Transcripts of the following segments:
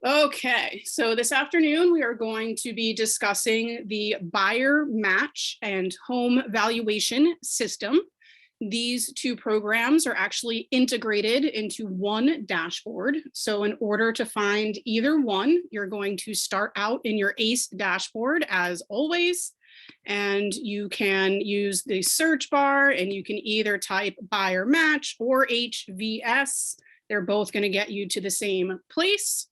Okay, so this afternoon we are going to be discussing the buyer match and home valuation system. These two programs are actually integrated into one dashboard. So in order to find either one, you're going to start out in your ACE dashboard as always. And you can use the search bar and you can either type buyer match or HVS. They're both going to get you to the same place.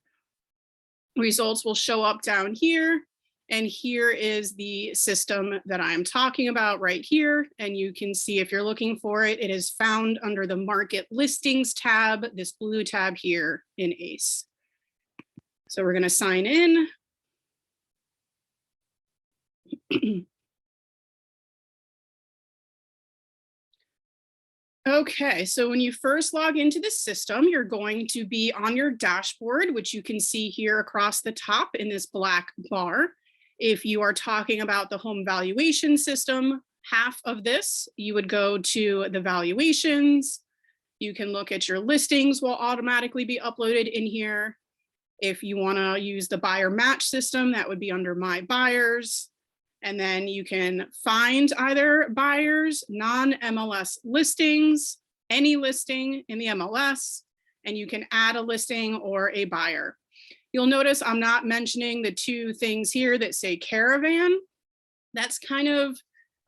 Results will show up down here. And here is the system that I'm talking about right here. And you can see if you're looking for it, it is found under the market listings tab, this blue tab here in ACE. So we're going to sign in. Okay, so when you first log into the system, you're going to be on your dashboard, which you can see here across the top in this black bar. If you are talking about the home valuation system, half of this, you would go to the valuations. You can look at your listings will automatically be uploaded in here. If you want to use the buyer match system, that would be under my buyers. And then you can find either buyers, non-MLS listings, any listing in the MLS, and you can add a listing or a buyer. You'll notice I'm not mentioning the two things here that say caravan. That's kind of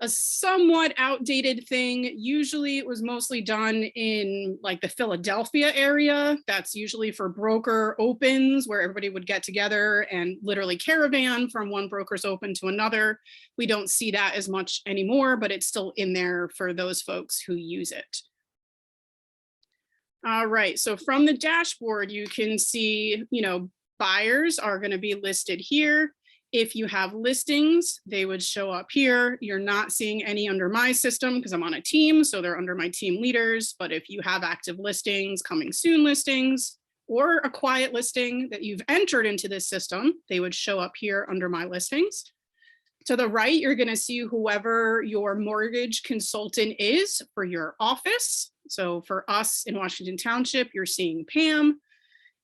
a somewhat outdated thing. Usually it was mostly done in like the Philadelphia area. That's usually for broker opens where everybody would get together and literally caravan from one broker's open to another. We don't see that as much anymore, but it's still in there for those folks who use it. All right, so from the dashboard, you can see, buyers are going to be listed here. If you have listings, they would show up here. You're not seeing any under my system because I'm on a team, so they're under my team leaders. But if you have active listings, coming soon listings, or a quiet listing that you've entered into this system, they would show up here under my listings. To the right, you're going to see whoever your mortgage consultant is for your office. So for us in Washington Township, you're seeing Pam.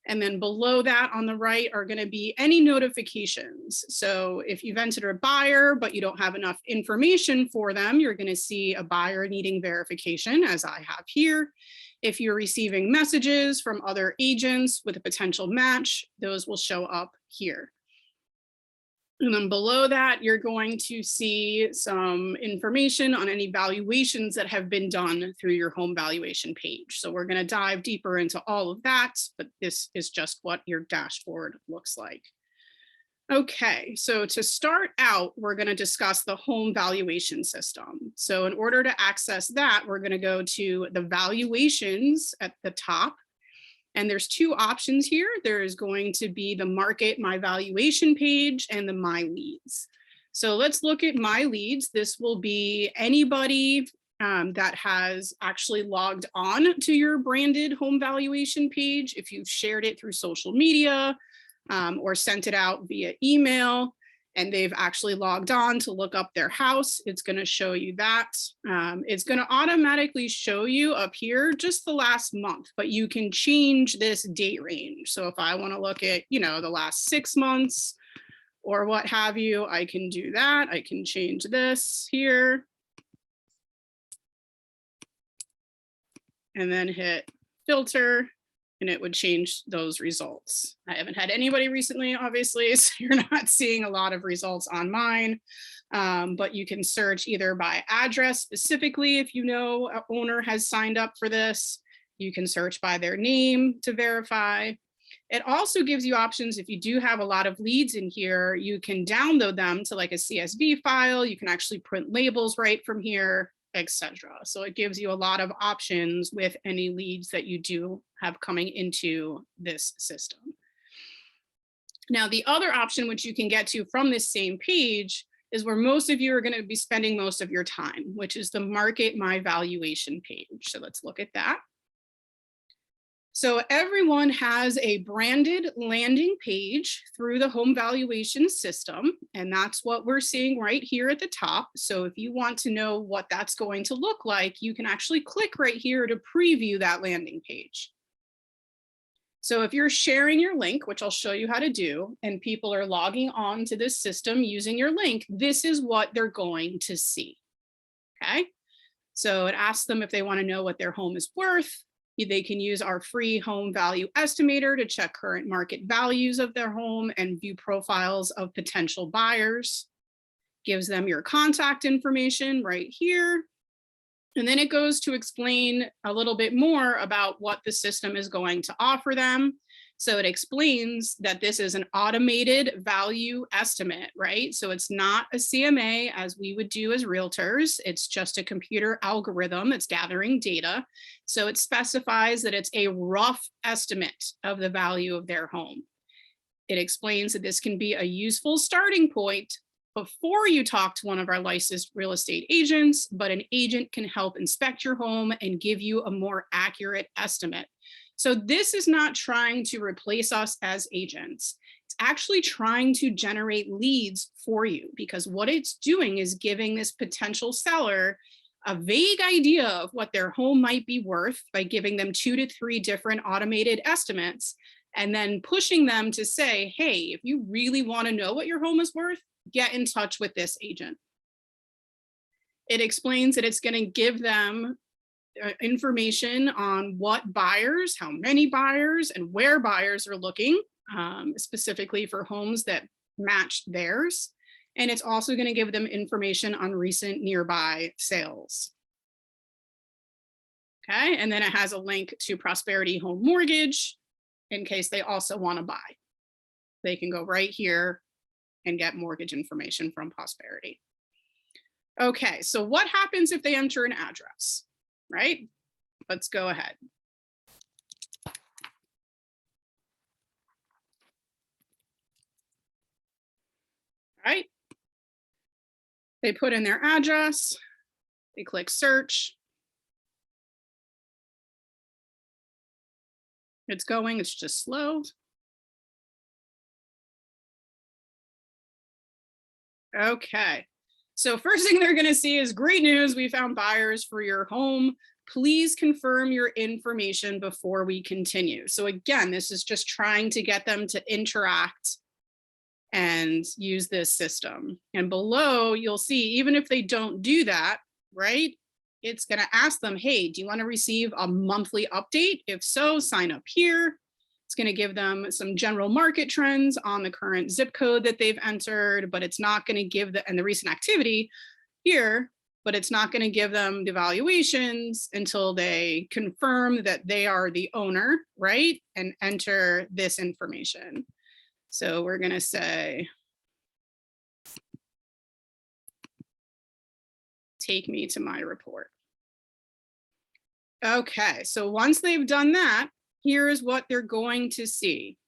And then below that on the right are going to be any notifications. So if you've entered a buyer, but you don't have enough information for them, you're going to see a buyer needing verification, as I have here. If you're receiving messages from other agents with a potential match, those will show up here. And then below that, you're going to see some information on any valuations that have been done through your home valuation page. So we're going to dive deeper into all of that, but this is just what your dashboard looks like. Okay, so to start out, we're going to discuss the home valuation system. So in order to access that, we're going to go to the valuations at the top. And there's two options here. There is going to be the market my valuation page and the my leads. So let's look at my leads. This will be anybody that has actually logged on to your branded home valuation page. If you've shared it through social media or sent it out via email, and they've actually logged on to look up their house, it's going to show you that. It's going to automatically show you up here just the last month, but you can change this date range. So if I want to look at, the last 6 months or what have you, I can do that. I can change this here and then hit filter. And it would change those results. I haven't had anybody recently, obviously, so you're not seeing a lot of results on mine, but you can search either by address specifically if you know an owner has signed up for this. You can search by their name to verify. It also gives you options if you do have a lot of leads in here, you can download them to like a CSV file. You can actually print labels right from here, etc. So it gives you a lot of options with any leads that you do have coming into this system. Now, the other option which you can get to from this same page is where most of you are going to be spending most of your time, which is the market my valuation page. So let's look at that. So everyone has a branded landing page through the home valuation system, and that's what we're seeing right here at the top. So if you want to know what that's going to look like, you can actually click right here to preview that landing page. So if you're sharing your link, which I'll show you how to do, and people are logging on to this system using your link, this is what they're going to see, okay? So it asks them if they want to know what their home is worth. They can use our free home value estimator to check current market values of their home and view profiles of potential buyers. Gives them your contact information right here. And then it goes to explain a little bit more about what the system is going to offer them. So it explains that this is an automated value estimate, right? So it's not a CMA as we would do as realtors. It's just a computer algorithm that's gathering data. So it specifies that it's a rough estimate of the value of their home. It explains that this can be a useful starting point before you talk to one of our licensed real estate agents, but an agent can help inspect your home and give you a more accurate estimate. So this is not trying to replace us as agents. It's actually trying to generate leads for you, because what it's doing is giving this potential seller a vague idea of what their home might be worth by giving them 2 to 3 different automated estimates, and then pushing them to say, hey, if you really want to know what your home is worth, get in touch with this agent. It explains that it's going to give them information on what buyers, how many buyers, and where buyers are looking, specifically for homes that match theirs. And it's also going to give them information on recent nearby sales. Okay, and then it has a link to Prosperity Home Mortgage in case they also want to buy. They can go right here and get mortgage information from Prosperity. Okay, so what happens if they enter an address, right? Let's go ahead. All right. They put in their address, they click search. It's going, it's just slow. Okay, so first thing they're going to see is great news. We found buyers for your home. Please confirm your information before we continue. So again, this is just trying to get them to interact and use this system. And below, you'll see, even if they don't do that, right, it's going to ask them, hey, do you want to receive a monthly update? If so, sign up here. It's going to give them some general market trends on the current zip code that they've entered, but it's not going to give and the recent activity here, but it's not going to give them the valuations until they confirm that they are the owner, right? And enter this information. So we're going to say, take me to my report. Okay, so once they've done that, here is what they're going to see.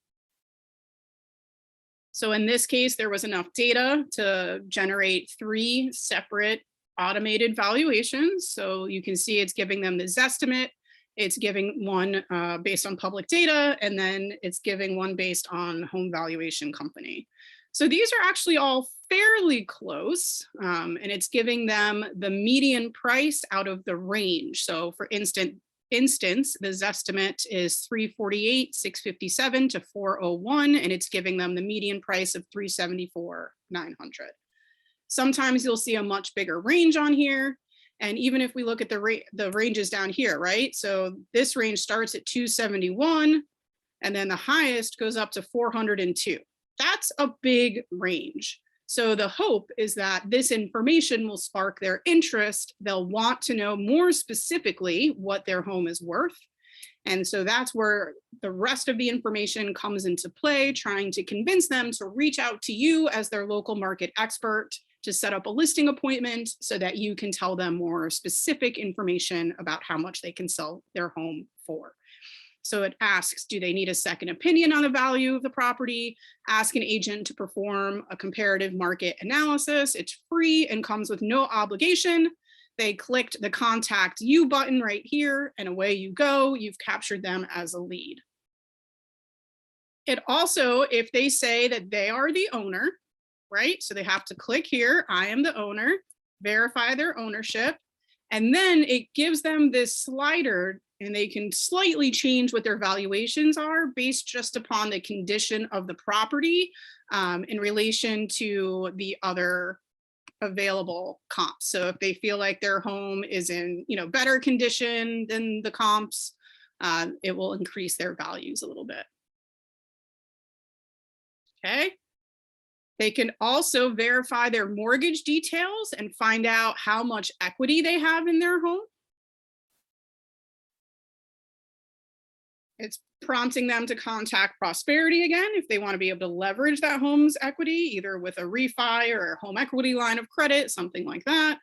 So in this case, there was enough data to generate 3 separate automated valuations. So you can see it's giving them the Zestimate, it's giving one based on public data, and then it's giving one based on home valuation company. So these are actually all fairly close, and it's giving them the median price out of the range. So for instance, the Zestimate is 348, 657 to 401, and it's giving them the median price of 374, 900. Sometimes you'll see a much bigger range on here. And even if we look at the ranges down here, right? So this range starts at 271, and then the highest goes up to 402. That's a big range. So the hope is that this information will spark their interest. They'll want to know more specifically what their home is worth. And so that's where the rest of the information comes into play, trying to convince them to reach out to you as their local market expert to set up a listing appointment so that you can tell them more specific information about how much they can sell their home for. So it asks, do they need a second opinion on the value of the property? Ask an agent to perform a comparative market analysis. It's free and comes with no obligation. They clicked the contact you button right here, and away you go. You've captured them as a lead. It also, if they say that they are the owner, right? So they have to click here, I am the owner, verify their ownership, and then it gives them this slider and they can slightly change what their valuations are based just upon the condition of the property in relation to the other available comps. So if they feel like their home is in, better condition than the comps, it will increase their values a little bit. Okay. They can also verify their mortgage details and find out how much equity they have in their home. It's prompting them to contact Prosperity again if they want to be able to leverage that home's equity, either with a refi or a home equity line of credit, something like that.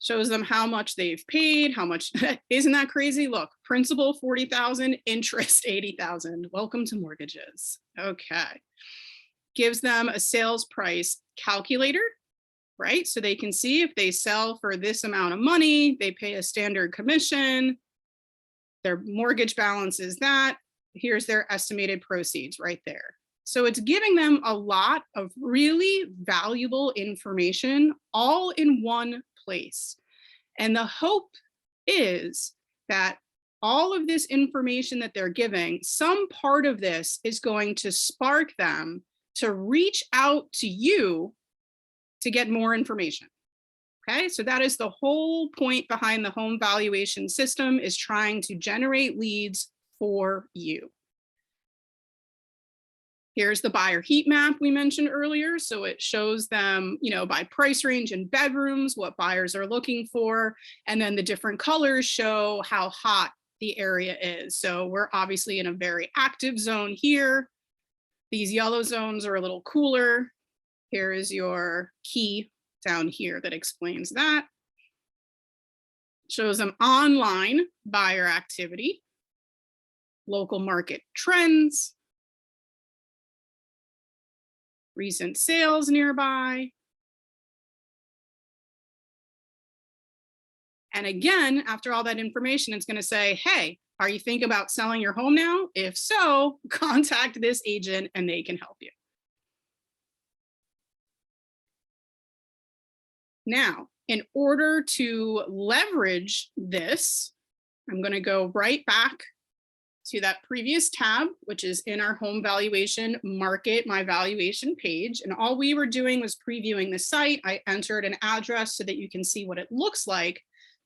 Shows them how much they've paid, how much, isn't that crazy? Look, principal 40,000, interest 80,000. Welcome to mortgages. Okay. Gives them a sales price calculator, right? So they can see if they sell for this amount of money, they pay a standard commission, their mortgage balance is that, here's their estimated proceeds right there. So it's giving them a lot of really valuable information all in one place. And the hope is that all of this information that they're giving, some part of this is going to spark them to reach out to you to get more information. Okay, so that is the whole point behind the home valuation system, is trying to generate leads for you. Here's the buyer heat map we mentioned earlier. So it shows them, by price range and bedrooms, what buyers are looking for. And then the different colors show how hot the area is. So we're obviously in a very active zone here. These yellow zones are a little cooler. Here is your key down here that explains that. Shows them online buyer activity, local market trends, recent sales nearby. And again, after all that information, it's going to say, hey, are you thinking about selling your home now? If so, contact this agent and they can help you. Now, in order to leverage this, I'm going to go right back to that previous tab, which is in our home valuation market, my valuation page. And all we were doing was previewing the site. I entered an address so that you can see what it looks like.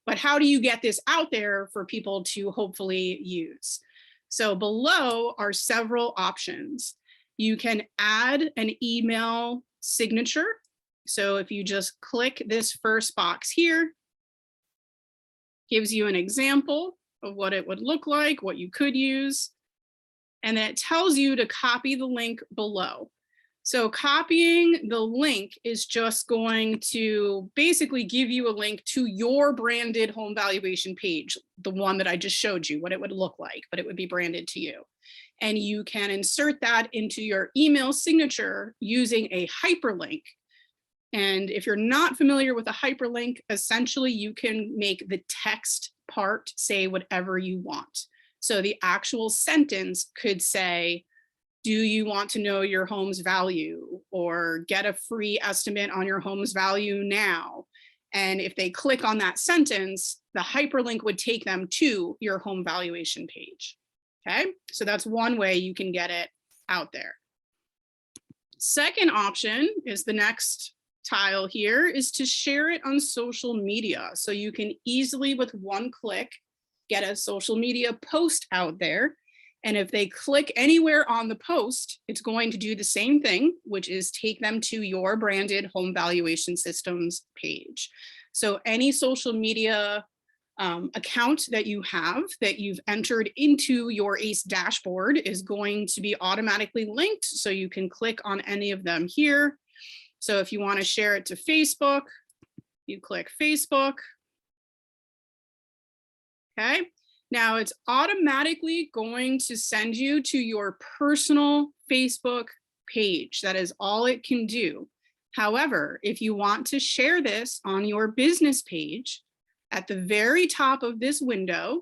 But how do you get this out there for people to hopefully use? So below are several options. You can add an email signature. So if you just click this first box here, gives you an example of what it would look like, what you could use. And then it tells you to copy the link below. So copying the link is just going to basically give you a link to your branded home valuation page, the one that I just showed you, what it would look like, but it would be branded to you. And you can insert that into your email signature using a hyperlink. And if you're not familiar with a hyperlink, essentially you can make the text part say whatever you want. So the actual sentence could say, do you want to know your home's value, or get a free estimate on your home's value now? And if they click on that sentence, the hyperlink would take them to your home valuation page. Okay, so that's one way you can get it out there. Second option is the next tile here, is to share it on social media. So you can easily, with one click, get a social media post out there. And if they click anywhere on the post, it's going to do the same thing, which is take them to your branded home valuation systems page. So any social media account that you have that you've entered into your ACE dashboard is going to be automatically linked. So you can click on any of them here. So if you want to share it to Facebook, you click Facebook. Okay. Now it's automatically going to send you to your personal Facebook page. That is all it can do. However, if you want to share this on your business page, at the very top of this window,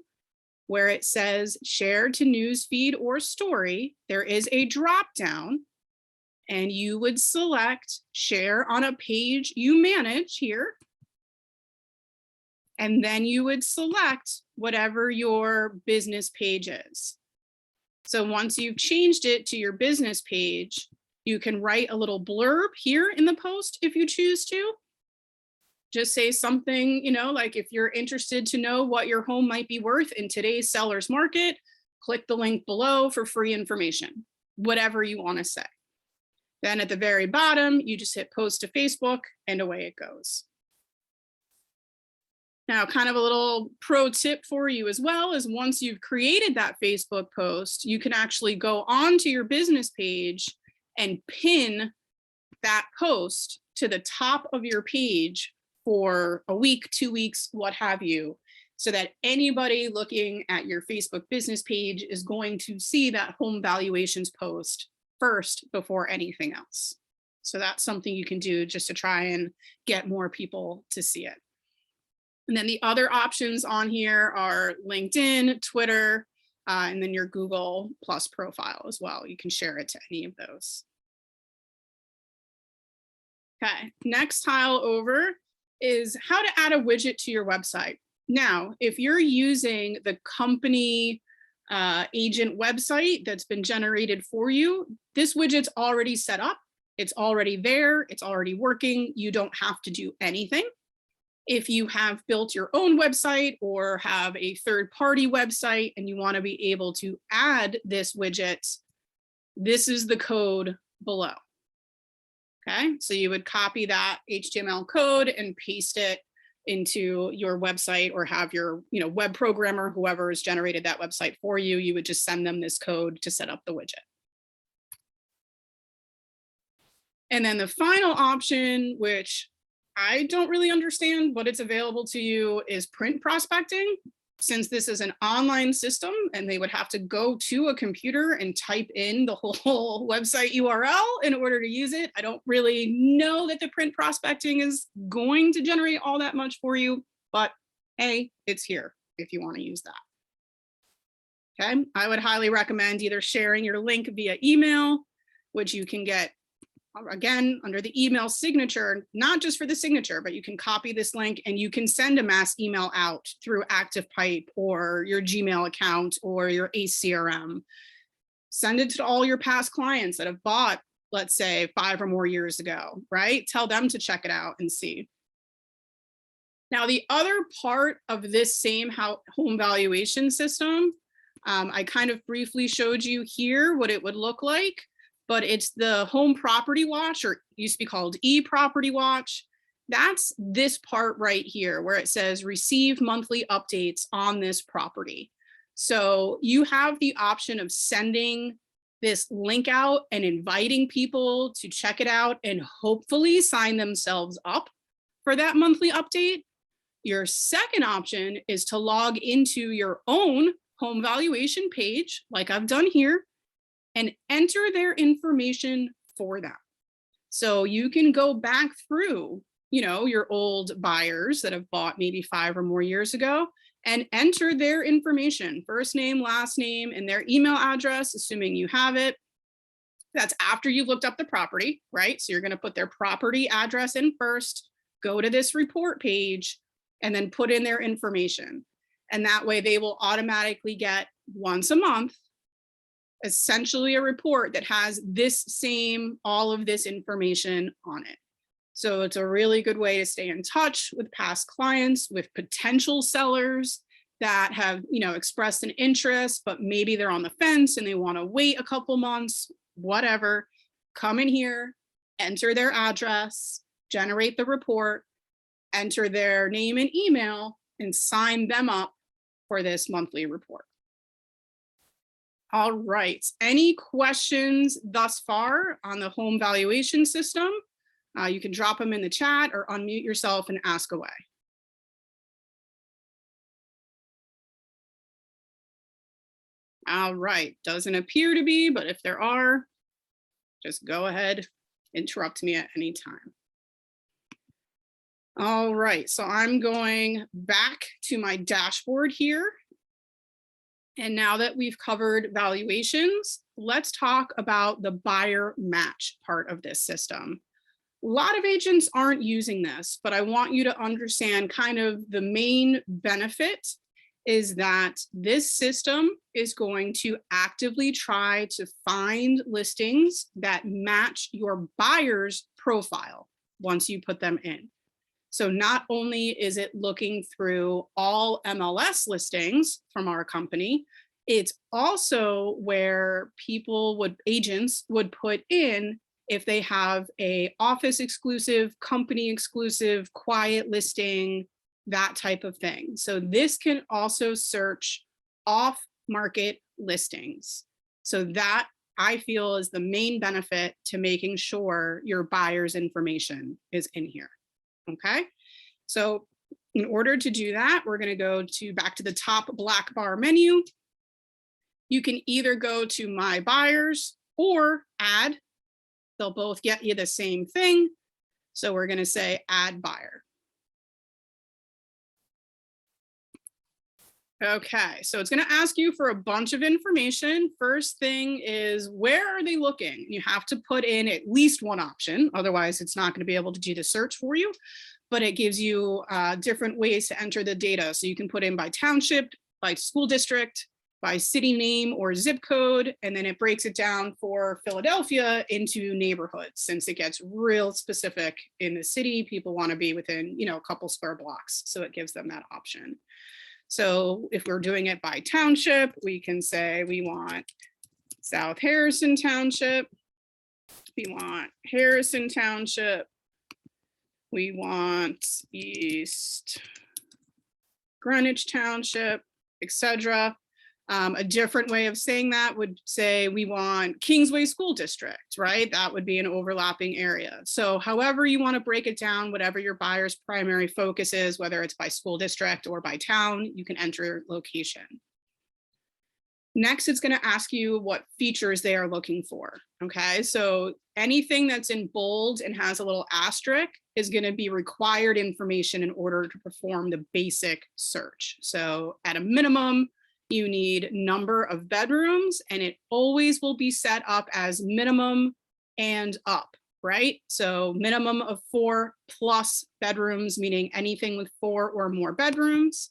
where it says share to newsfeed or story, there is a drop down, and you would select share on a page you manage here. And then you would select whatever your business page is. So once you've changed it to your business page, you can write a little blurb here in the post if you choose to. Just say something, like if you're interested to know what your home might be worth in today's seller's market, click the link below for free information, whatever you want to say. Then at the very bottom, you just hit post to Facebook and away it goes. Now, kind of a little pro tip for you as well is once you've created that Facebook post, you can actually go onto your business page and pin that post to the top of your page for a week, 2 weeks, what have you, so that anybody looking at your Facebook business page is going to see that home valuations post first before anything else. So that's something you can do just to try and get more people to see it. And then the other options on here are LinkedIn, Twitter, and then your Google Plus profile as well. You can share it to any of those. Okay, next tile over is how to add a widget to your website. Now, if you're using the company agent website that's been generated for you, this widget's already set up. It's already there. It's already working. You don't have to do anything. If you have built your own website or have a third-party website and you want to be able to add this widget, this is the code below. Okay, so you would copy that HTML code and paste it into your website, or have your web programmer, whoever has generated that website for you, you would just send them this code to set up the widget. And then the final option, which I don't really understand, but it's available to you, is print prospecting. Since this is an online system and they would have to go to a computer and type in the whole website URL in order to use it, I don't really know that the print prospecting is going to generate all that much for you, but hey, it's here if you want to use that. Okay, I would highly recommend either sharing your link via email, which you can get again under the email signature, not just for the signature, but you can copy this link and you can send a mass email out through ActivePipe or your Gmail account or your ACE CRM. Send it to all your past clients that have bought, let's say, 5 or more years ago, right? Tell them to check it out and see. Now, the other part of this same home valuation system, I kind of briefly showed you here what it would look like. But it's the Home Property Watch, or used to be called eProperty Watch. That's this part right here where it says receive monthly updates on this property. So you have the option of sending this link out and inviting people to check it out and hopefully sign themselves up for that monthly update. Your second option is to log into your own home valuation page, like I've done here, and enter their information for them. So you can go back through, your old buyers that have bought maybe 5 or more years ago and enter their information, first name, last name, and their email address, assuming you have it. That's after you've looked up the property, right? So you're going to put their property address in first, go to this report page, and then put in their information. And that way they will automatically get once a month essentially a report that has all of this information on it. So it's a really good way to stay in touch with past clients, with potential sellers that have, expressed an interest, but maybe they're on the fence and they want to wait a couple months, whatever. Come in here, enter their address, generate the report, enter their name and email, and sign them up for this monthly report. All right, any questions thus far on the home valuation system? You can drop them in the chat or unmute yourself and ask away. All right, doesn't appear to be, but if there are, just go ahead, interrupt me at any time. All right, so I'm going back to my dashboard here. And now that we've covered valuations, let's talk about the buyer match part of this system. A lot of agents aren't using this, but I want you to understand kind of the main benefit is that this system is going to actively try to find listings that match your buyer's profile once you put them in. So not only is it looking through all MLS listings from our company, it's also where agents would put in if they have a office exclusive, company exclusive, quiet listing, that type of thing. So this can also search off market listings. So that I feel is the main benefit to making sure your buyer's information is in here. Okay, so in order to do that, we're going to go back to the top black bar menu. You can either go to My Buyers or Add. They'll both get you the same thing. So we're going to say Add Buyer. Okay, so it's going to ask you for a bunch of information. First thing is, where are they looking? You have to put in at least one option, otherwise it's not going to be able to do the search for you, but it gives you different ways to enter the data. So you can put in by township, by school district, by city name or zip code, and then it breaks it down for Philadelphia into neighborhoods. Since it gets real specific in the city, people want to be within, a couple square blocks, so it gives them that option. So if we're doing it by township, we can say we want South Harrison Township, we want Harrison Township, we want East Greenwich Township, etc. A different way of saying that would say we want Kingsway School District, right? That would be an overlapping area. So however you want to break it down, whatever your buyer's primary focus is, whether it's by school district or by town, you can enter your location. Next, it's going to ask you what features they are looking for. Okay, so anything that's in bold and has a little asterisk is going to be required information in order to perform the basic search. So at a minimum, you need number of bedrooms, and it always will be set up as minimum and up, right? So minimum of 4 plus bedrooms, meaning anything with 4 or more bedrooms.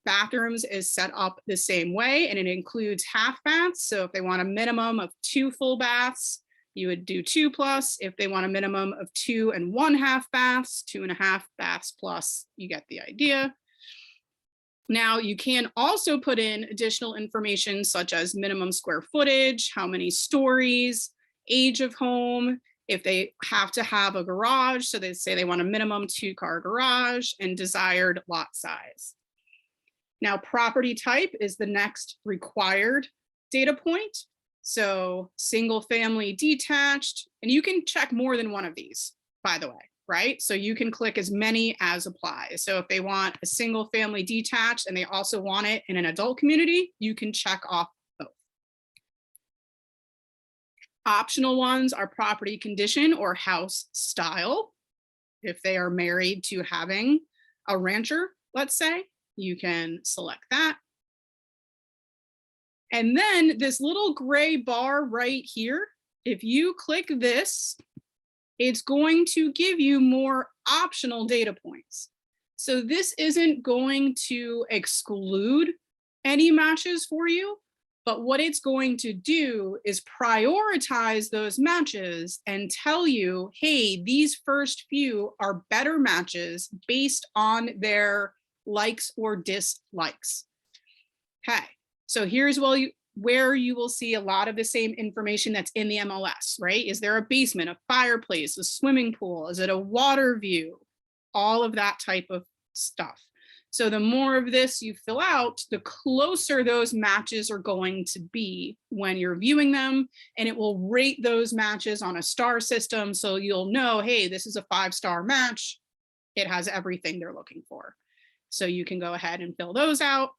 Bathrooms is set up the same way, and it includes half baths. So if they want a minimum of 2 full baths, you would do 2 plus. If they want a minimum of 2 and 1/2 baths, 2.5 baths plus, you get the idea. Now, you can also put in additional information such as minimum square footage, how many stories, age of home, if they have to have a garage, so they say they want a minimum 2-car garage, and desired lot size. Now, property type is the next required data point. So single family detached, and you can check more than one of these, by the way. Right? So you can click as many as apply. So if they want a single family detached and they also want it in an adult community, you can check off both. Optional ones are property condition or house style. If they are married to having a rancher, let's say, you can select that. And then this little gray bar right here, if you click this, it's going to give you more optional data points. So this isn't going to exclude any matches for you, but what it's going to do is prioritize those matches and tell you, hey, these first few are better matches based on their likes or dislikes. Okay, so here's where you will see a lot of the same information that's in the MLS, right? Is there a basement, a fireplace, a swimming pool? Is it a water view? All of that type of stuff. So the more of this you fill out, the closer those matches are going to be when you're viewing them, and it will rate those matches on a star system. So you'll know, hey, this is a 5-star match. It has everything they're looking for. So you can go ahead and fill those out.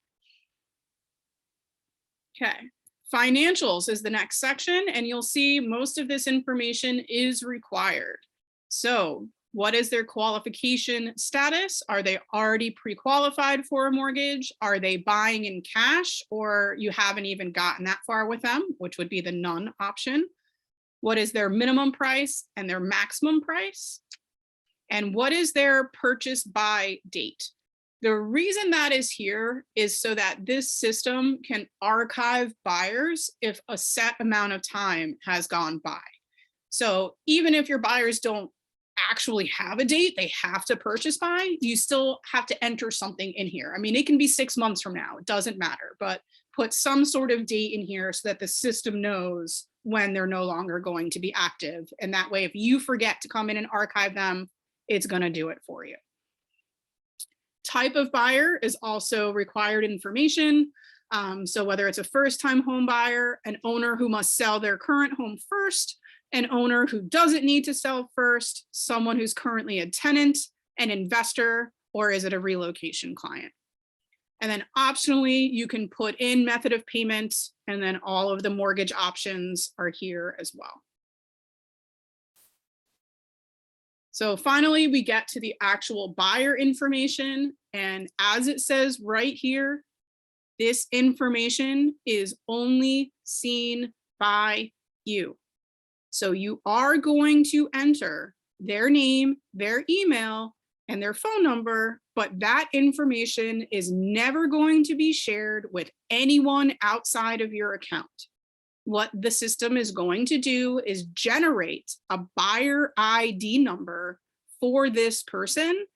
Okay, financials is the next section, and you'll see most of this information is required. So what is their qualification status? Are they already pre-qualified for a mortgage? Are they buying in cash, or you haven't even gotten that far with them, which would be the none option? What is their minimum price and their maximum price? And what is their purchase by date? The reason that is here is so that this system can archive buyers if a set amount of time has gone by. So even if your buyers don't actually have a date they have to purchase by, you still have to enter something in here. I mean, it can be 6 months from now, it doesn't matter, but put some sort of date in here so that the system knows when they're no longer going to be active. And that way, if you forget to come in and archive them, it's going to do it for you. Type of buyer is also required information. So whether it's a first-time home buyer, an owner who must sell their current home first, an owner who doesn't need to sell first, someone who's currently a tenant, an investor, or is it a relocation client? And then optionally, you can put in method of payment, and then all of the mortgage options are here as well. So finally, we get to the actual buyer information. And as it says right here, this information is only seen by you. So you are going to enter their name, their email, and their phone number, but that information is never going to be shared with anyone outside of your account. What the system is going to do is generate a buyer ID number for this person,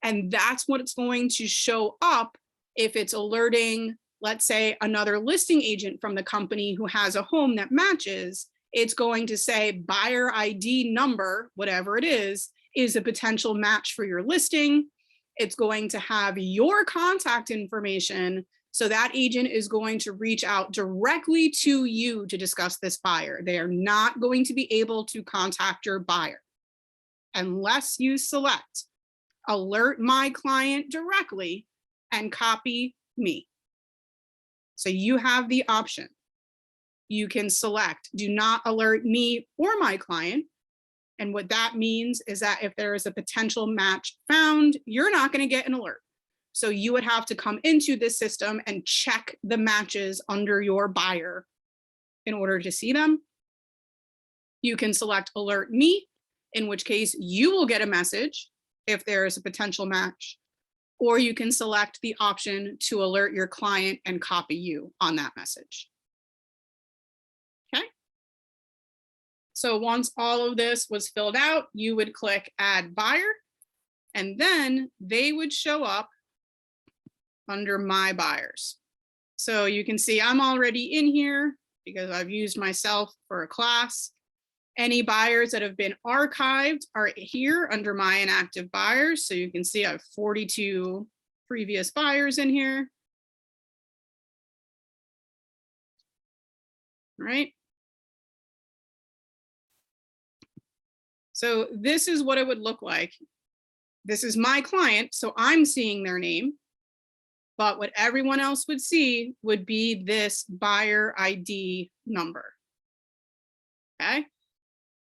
and that's what it's going to show up if it's alerting, let's say, another listing agent from the company who has a home that matches. It's going to say buyer ID number, whatever it is a potential match for your listing. It's going to have your contact information. So that agent is going to reach out directly to you to discuss this buyer. They are not going to be able to contact your buyer unless you select alert my client directly and copy me. So you have the option. You can select do not alert me or my client. And what that means is that if there is a potential match found, you're not going to get an alert. So you would have to come into this system and check the matches under your buyer in order to see them. You can select alert me, in which case you will get a message if there is a potential match, or you can select the option to alert your client and copy you on that message. Okay. So once all of this was filled out, you would click add buyer, and then they would show up under my buyers. So you can see I'm already in here because I've used myself for a class. Any buyers that have been archived are here under my inactive buyers. So you can see I have 42 previous buyers in here. All right. So this is what it would look like. This is my client, so I'm seeing their name. But what everyone else would see would be this buyer ID number. Okay.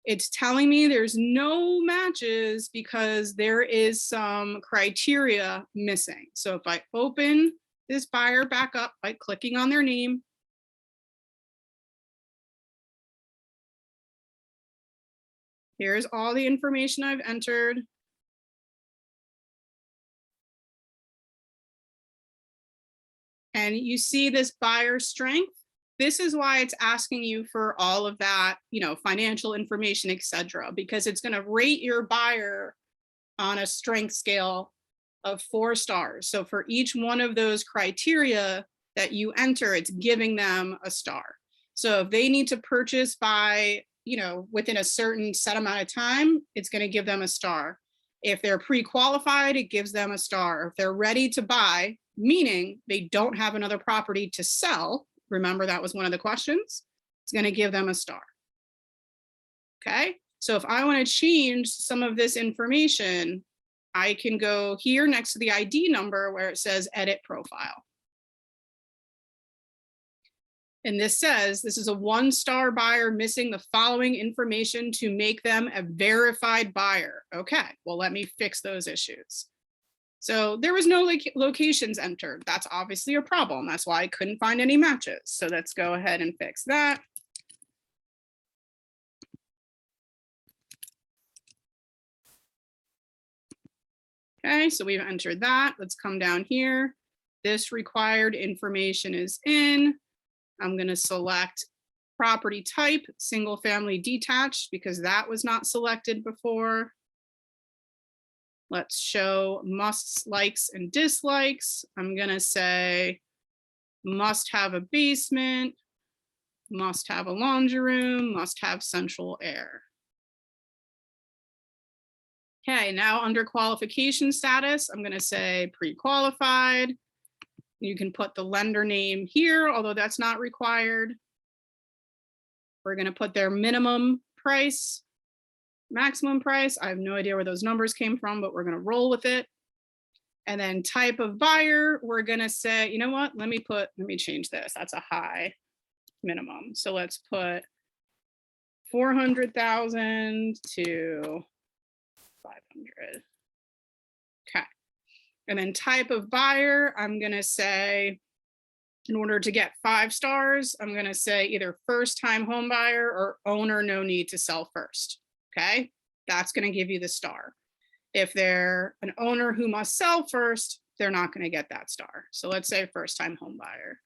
It's telling me there's no matches because there is some criteria missing. So if I open this buyer back up by clicking on their name, here's all the information I've entered. And you see this buyer strength. This is why it's asking you for all of that, financial information, etc., because it's going to rate your buyer on a strength scale of 4 stars. So for each one of those criteria that you enter, it's giving them a star. So if they need to purchase by, within a certain set amount of time, it's going to give them a star. If they're pre-qualified, it gives them a star. If they're ready to buy, meaning they don't have another property to sell, remember that was one of the questions, it's going to give them a star. Okay, so if I want to change some of this information, I can go here next to the ID number where it says edit profile. And this says this is a 1-star buyer missing the following information to make them a verified buyer. Okay, well, let me fix those issues. So there was no locations entered. That's obviously a problem. That's why I couldn't find any matches. So let's go ahead and fix that. Okay, so we've entered that. Let's come down here. This required information is in. I'm going to select property type, single family detached, because that was not selected before. Let's show musts, likes, and dislikes. I'm going to say must have a basement, must have a laundry room, must have central air. Okay, now under qualification status, I'm going to say pre-qualified. You can put the lender name here, although that's not required. We're going to put their minimum price, maximum price. I have no idea where those numbers came from, but we're going to roll with it. And then type of buyer, we're going to say, you know what, let me change this. That's a high minimum. So let's put 400,000 to 500. Okay. And then type of buyer, I'm going to say, in order to get 5 stars, I'm going to say either first time home buyer or owner, no need to sell first. Okay. That's going to give you the star. If they're an owner who must sell first, they're not going to get that star. So let's say first time home buyer.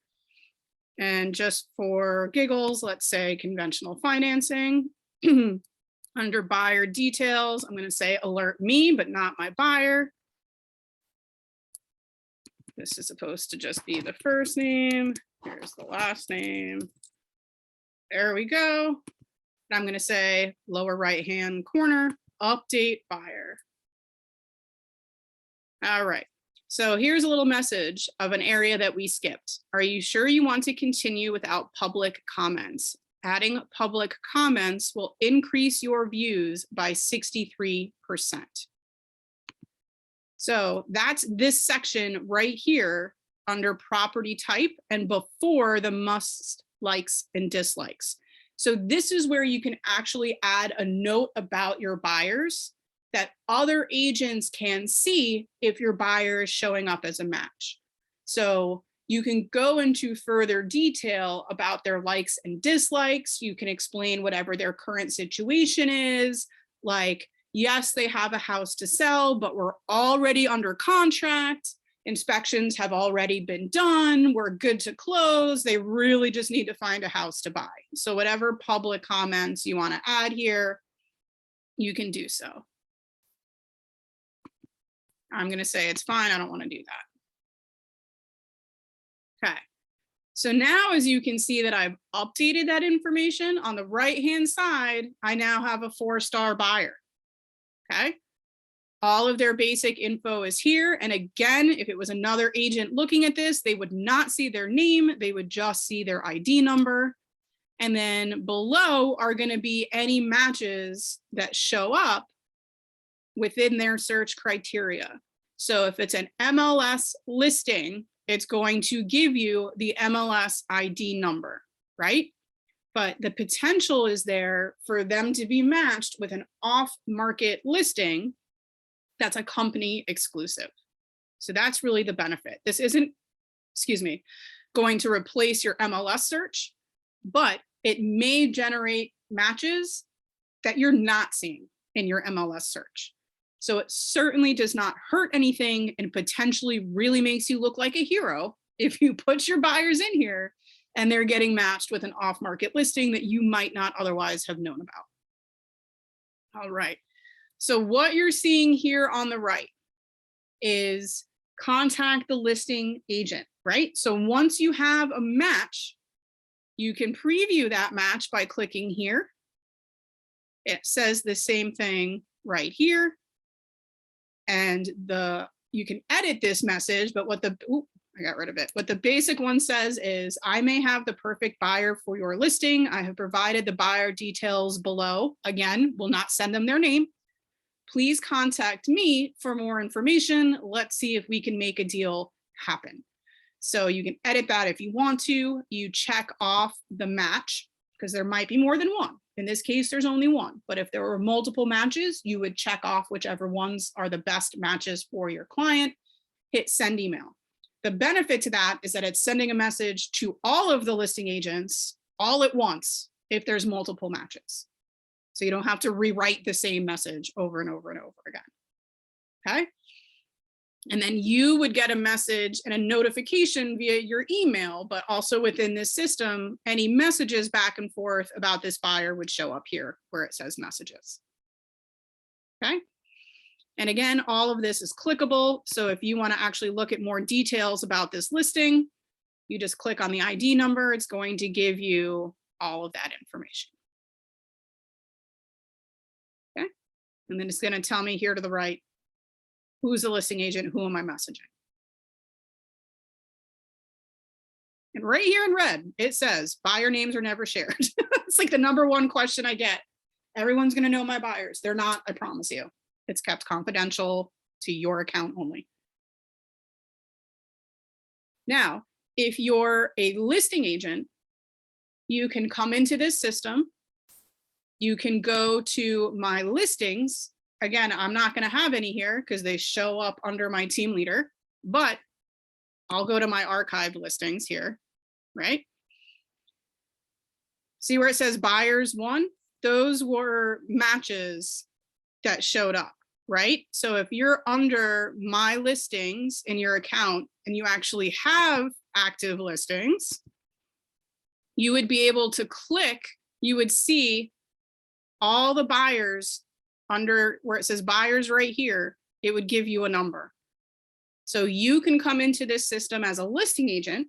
And just for giggles, let's say conventional financing. Under buyer details, I'm going to say alert me, but not my buyer. This is supposed to just be the first name. Here's the last name. There we go. And I'm going to say lower right-hand corner, update buyer. All right. So here's a little message of an area that we skipped. Are you sure you want to continue without public comments? Adding public comments will increase your views by 63%. So that's this section right here under property type and before the musts, likes, and dislikes. So this is where you can actually add a note about your buyers that other agents can see if your buyer is showing up as a match. So you can go into further detail about their likes and dislikes. You can explain whatever their current situation is, like, yes, they have a house to sell, but we're already under contract. Inspections have already been done. We're good to close. They really just need to find a house to buy. So whatever public comments you want to add here, you can do so. I'm going to say it's fine. I don't want to do that. Okay. So now, as you can see that I've updated that information on the right-hand side, I now have a 4-star buyer. Okay. All of their basic info is here. And again, if it was another agent looking at this, they would not see their name. They would just see their ID number. And then below are going to be any matches that show up within their search criteria. So if it's an MLS listing, it's going to give you the MLS ID number, right? But the potential is there for them to be matched with an off-market listing that's a company exclusive. So that's really the benefit. This isn't, going to replace your MLS search, but it may generate matches that you're not seeing in your MLS search. So it certainly does not hurt anything and potentially really makes you look like a hero if you put your buyers in here and they're getting matched with an off-market listing that you might not otherwise have known about. All right. So what you're seeing here on the right is contact the listing agent, right? So once you have a match, you can preview that match by clicking here. It says the same thing right here. And you can edit this message, but I got rid of it. What the basic one says is, I may have the perfect buyer for your listing. I have provided the buyer details below. Again, will not send them their name. Please contact me for more information. Let's see if we can make a deal happen. So you can edit that if you want to. You check off the match because there might be more than one. In this case, there's only one. But if there were multiple matches, you would check off whichever ones are the best matches for your client. Hit send email. The benefit to that is that it's sending a message to all of the listing agents all at once if there's multiple matches. So you don't have to rewrite the same message over and over and over again. Okay. And then you would get a message and a notification via your email, but also within this system, any messages back and forth about this buyer would show up here where it says messages. Okay. And again, all of this is clickable. So if you want to actually look at more details about this listing, you just click on the ID number. It's going to give you all of that information. Okay. And then it's going to tell me here to the right, who's the listing agent? Who am I messaging? And right here in red, it says buyer names are never shared. It's like the #1 question I get. Everyone's going to know my buyers. They're not, I promise you. It's kept confidential to your account only. Now, if you're a listing agent, you can come into this system. You can go to my listings. Again, I'm not going to have any here because they show up under my team leader, but I'll go to my archived listings here, right? See where it says buyers 1? Those were matches that showed up, right? So if you're under my listings in your account and you actually have active listings, you would be able to click, you would see all the buyers under where it says buyers right here, it would give you a number. So you can come into this system as a listing agent,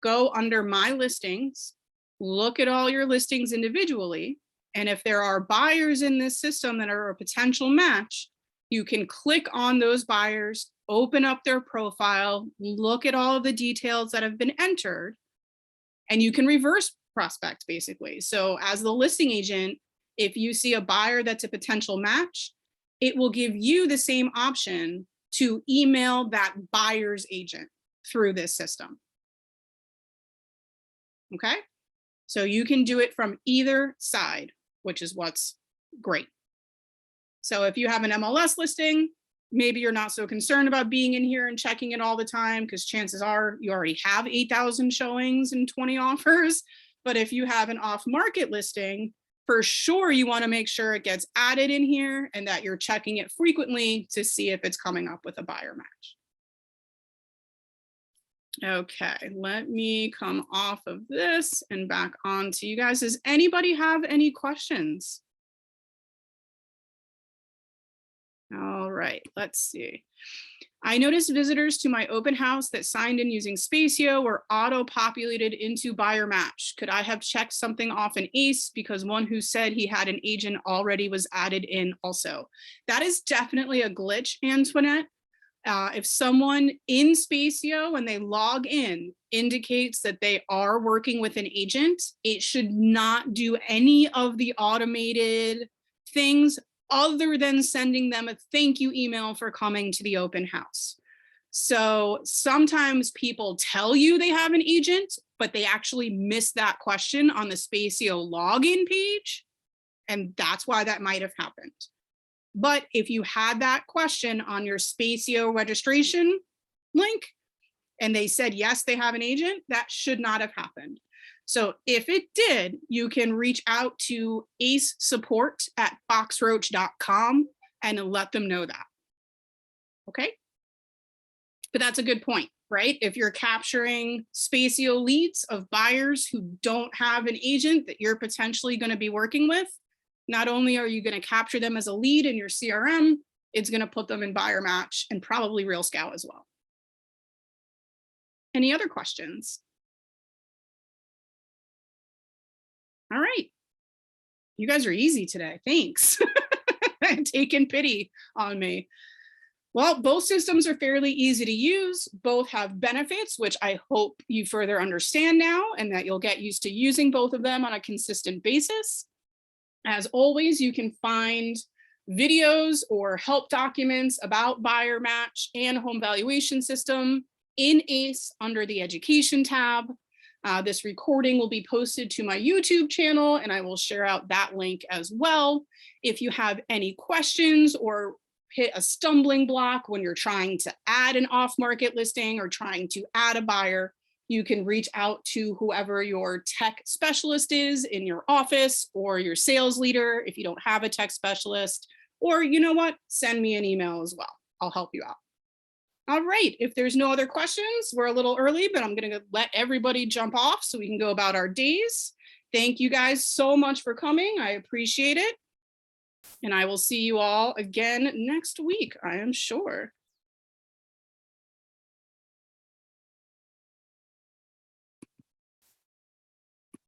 go under my listings, look at all your listings individually. And if there are buyers in this system that are a potential match, you can click on those buyers, open up their profile, look at all of the details that have been entered, and you can reverse prospect basically. So as the listing agent, if you see a buyer that's a potential match, it will give you the same option to email that buyer's agent through this system. Okay, so you can do it from either side, which is what's great. So if you have an MLS listing, maybe you're not so concerned about being in here and checking it all the time because chances are you already have 8,000 showings and 20 offers. But if you have an off-market listing, for sure you want to make sure it gets added in here and that you're checking it frequently to see if it's coming up with a buyer match. Okay, let me come off of this and back on to you guys. Does anybody have any questions? All right, let's see. I noticed visitors to my open house that signed in using Spacio were auto-populated into buyer match. Could I have checked something off in ACE because one who said he had an agent already was added in also? That is definitely a glitch, Antoinette. If someone in Spacio, when they log in, indicates that they are working with an agent, it should not do any of the automated things other than sending them a thank you email for coming to the open house. So sometimes people tell you they have an agent, but they actually miss that question on the Spacio login page. And that's why that might have happened. But if you had that question on your Spacio registration link and they said, yes, they have an agent, that should not have happened. So if it did, you can reach out to acesupport@foxroach.com and let them know that. Okay. But that's a good point, right? If you're capturing Spacio leads of buyers who don't have an agent that you're potentially going to be working with, not only are you going to capture them as a lead in your CRM, it's going to put them in buyer match and probably Real Scout as well. Any other questions? All right. You guys are easy today. Thanks. Taking pity on me. Well, both systems are fairly easy to use. Both have benefits, which I hope you further understand now and that you'll get used to using both of them on a consistent basis. As always, you can find videos or help documents about buyer match and home valuation system in ACE under the education tab. This recording will be posted to my YouTube channel and I will share out that link as well. If you have any questions or hit a stumbling block when you're trying to add an off-market listing or trying to add a buyer, you can reach out to whoever your tech specialist is in your office or your sales leader if you don't have a tech specialist, or you know what, send me an email as well. I'll help you out. All right, if there's no other questions, we're a little early, but I'm gonna let everybody jump off so we can go about our days. Thank you guys so much for coming. I appreciate it. And I will see you all again next week, I am sure.